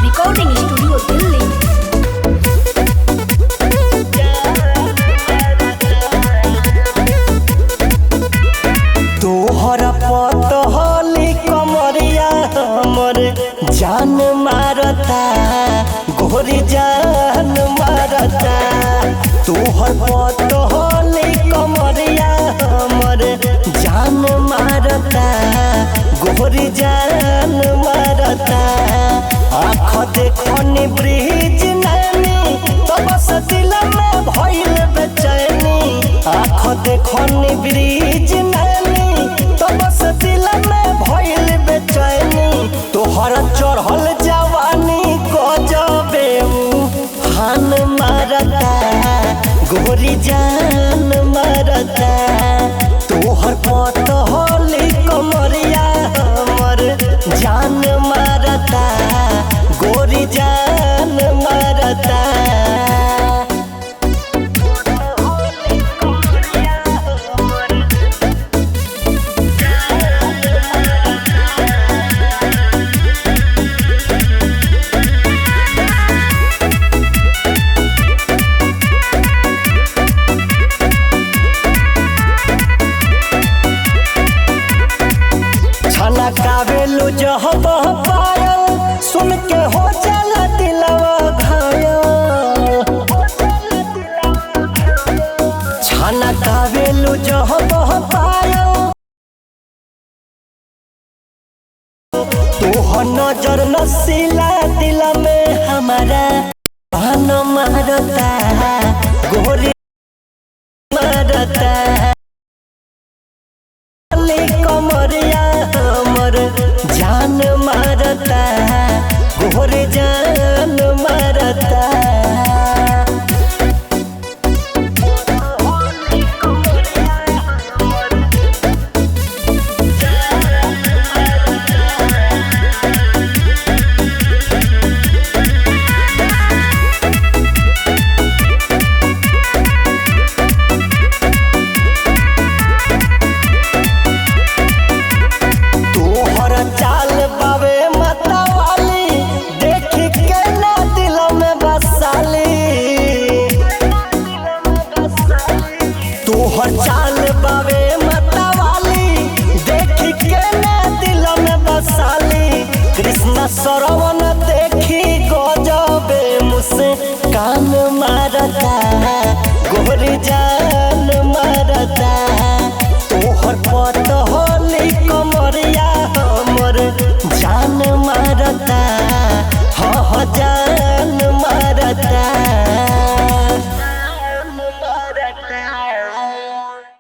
Recording studio Delhi. तोहरा पतहली कमरिया हमर जान मारता, गोरी जान मारता। तोहर पतहली कमरिया हमर जान मारता, गोरी जान मारता। आँख देखनी ब्रिज नैनी तब से दिल में भइल बेचैनी। आँख देखनी ब्रिज नैनी तब से दिल में भइल बेचैनी। तोहर चढ़ल जवानी गजबे हान मारता, गोरी जान मारता। तोहर पतहली कमरिया हमर जान मारता, गोरी जान मारता। छना कावेलू जहब पायल सुन के हो जाला दिलवा घायल। छना कावेलू जहब पायल तोहर नजर नसीला दिल में हमारा भान मारता, गोरी मारता। कमरिया हमर जान मारता, गोरे जान मारता। चाल बावे मतवाली देख के ना दिल में बसाली। तोहर चाल बावे मतवाली देख के ना दिल में बसाली। कृष्ण सरवन देखी गजबे मुझसे कान मारता।